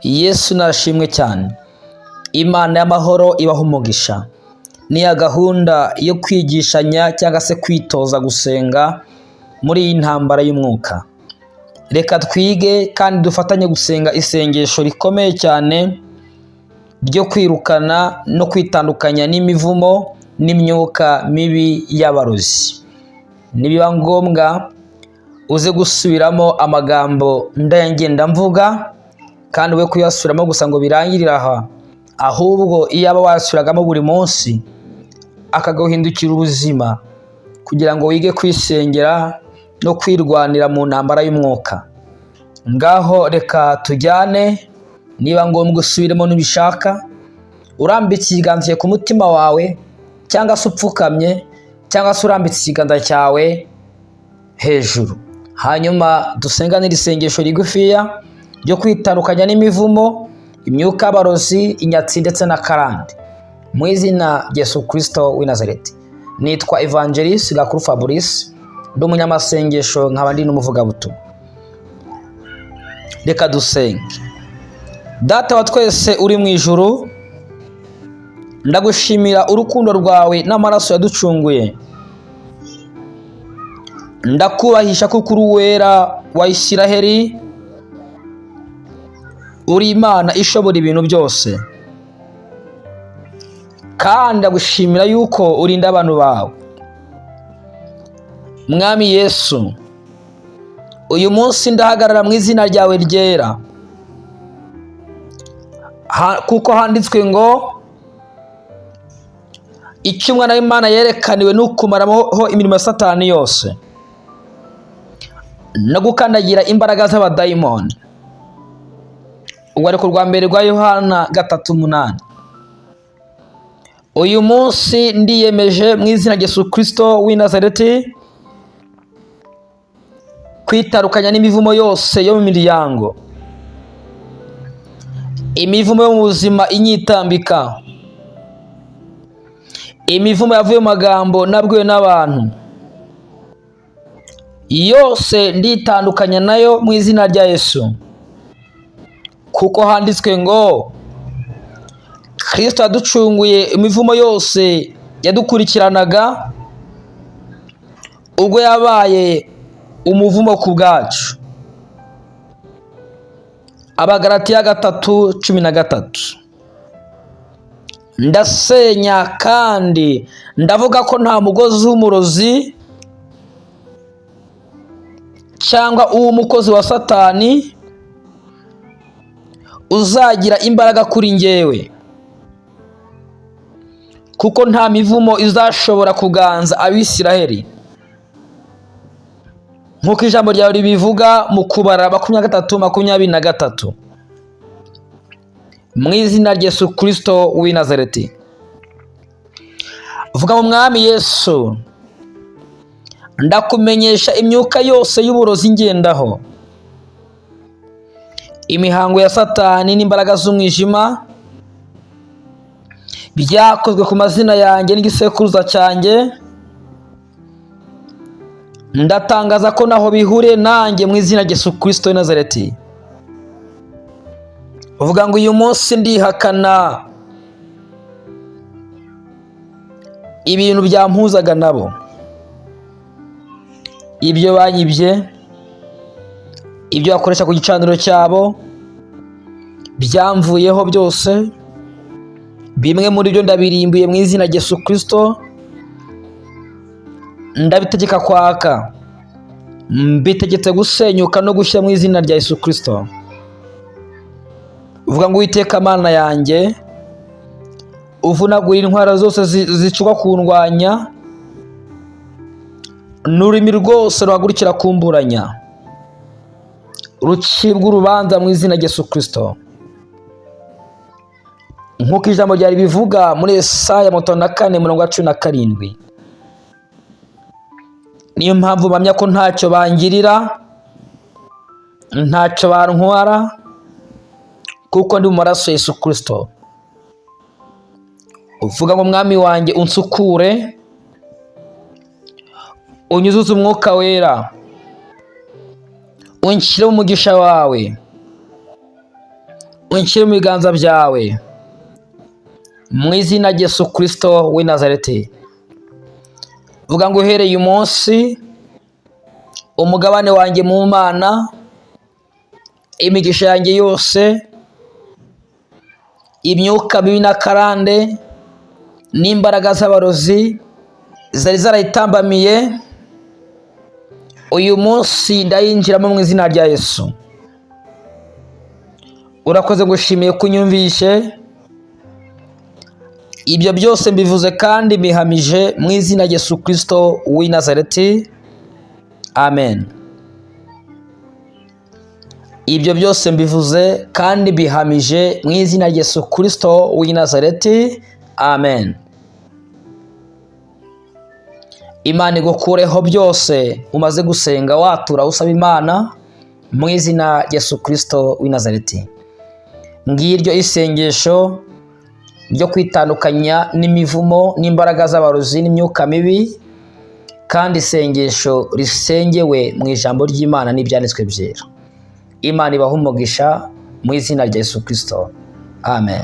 Yesu nashimwe cyane. Imana y'amahoro ibaha umugisha. Ni ya gahunda yo kwigishanya cyangwa se kwitoza gusenga muri iyi ntambara y'umwuka. Reka twige kandi dufatanye gusenga isengesho rikomeye cyane ryo kwirukana no kwitandukanya n'imivumo n'imyuka mibi y'abarozi. Nibiba ngombwa uze gusubiramo amagambo ndayangenda mvuga kandi we kuyasubiramo gusa ngo birangirire aha, ahubwo iyaba wasubiragamo buri munsi akaguhindukira ubuzima kugira ngo wige kwisengera no kwirwanira mu ntambara y'umwuka. Ngaho reka tujyane, niba ngombwa usubiremo nubishaka, urambitse ikiganza ku mutima wawe cyangwa se upfukamye cyangwa se urambitse ikiganza cyawe hejuru. Hanyuma dusenganire isengesho rigufiya ryo kwitandukanya n'imivumo, imyuka y'abarozi, inyatsi ndetse na karande. Mu izina Yesu Kristo w'i Nazareti. Nitwa Evangelist Gakuru Fabrice, ndi umunyamasengesho nkaba ndi n'umuvugabutumwa. Reka dusenge. Data wa twese uri mu ijuru, ndagushimira urukundo rwawe n'amaraso yaducunguye. Ndakubahisha kuko uri uwera wa Isiraheli, uri Imana ishobora ibintu byose, kandi ndagushimira yuko urinda abantu bawe. Mwami Yesu, uyu munsi ndahagarara mu izina ryawe ryera, kuko handitswe ngo icyo Umwana w'Imana yerekaniwe ni ukumaraho imirimo ya Satani yose no gukandagira imbaraga z'abadayimoni. Urwandiko rwa mbere rwa Yohana 3:8. Uyu munsi ndiyemeje mu izina rya Yesu Kristo w'i Nazareti kwitandukanya n'imivumo yose yo mu miryango, imivumo yo mu buzima inyitambika, imivumo yavuye mu magambo nabwiwe n'abantu, yose nditandukanya nayo mu izina rya Yesu, kuko handitswe ngo Kristo yaducunguye imivumo yose yadukurikiranaga ubwo yabaye umuvumo ku bwacu. Abagalatiya 3:13. Ndasenya kandi ndavuga ko nta mugozi w'umurozi cyangwa uw'umukozi wa Satani uzagira imbaraga kuri njyewe, kuko nta mivumo izashobora kuganza Abisiraheli, nk'uko ijambo ryawe ribivuga mu Kubara 23:23. Mu izina rya Yesu Kristo w'i Nazareti. Vuga mu Mwami Yesu, ndakumenyesha imyuka yose y'uburozi ngendaho, imihango ya Satani n'imbaraga z'umwijima byakozwe ku mazina yanjye n'igisekuruza cyanjye, ndatangaza ko naho bihure nanjye mu izina rya Yesu Kristo w'i Nazareti. Uvuga ngo uyu munsi ndihakana ibintu byampuzaga nabo, ibyo banyibye, ibyo bakoresha ku gicaniro cyabo byamvuyeho byose, bimwe muri byo ndabirimbuye mu izina rya Yesu Kristo. Ndabitegeka kwaka, mbitegetse gusenyuka no gushya mu izina rya Yesu Kristo. Uvuga ngo Uwiteka Mana yanjye, uvunagura intwara zose zicukwa kundwanya, n'ururimi rwose ruhagurukira kumburanya, rucibwa urubanza mu izina rya Yesu Kristo. Nk'uko ijambo ryari bivuga muri Yesaya 4:17. Niyo mpamvu mpamya ko ntacyo bangirira, ntacyo bantwara, kuko ndi mu maraso ya Yesu Kristo. Uvuga ngo Mwami wanjye unsukure, unyuzuze umwuka wera, unshyire mu mugisha wawe, unshyire mu biganza byawe mu izina rya Yesu Kristo w'i Nazareti. Vuga ngo uhereye umunsi umugabane wanjye mu Mana, imigisha yanjye yose, imyuka mibi n'akarande n'imbaraga z'abarozi zari zarayitambamiye, uyu munsi ndayinjiramo mu izina rya Yesu. Urakoze, ngushimiye kunyumvishe. Ibyo byose mbivuze kandi bihamije mu izina rya Yesu Kristo w'i Nazareti. Amen. Ibyo byose mbivuze kandi bihamije mu izina rya Yesu Kristo w'i Nazareti. Amen. Imana igukureho byose umaze gusenga watura usaba Imana mu izina rya Yesu Kristo w'i Nazareti. Ngiryo isengesho ryo kwitandukanya n'imivumo n'imbaraga z'abarozi n'imyuka mibi, kandi isengesho risengewe mu ijambo ry'Imana n'ibyanditswe byera. Imana ibahe umugisha mu izina rya Yesu Kristo. Amen.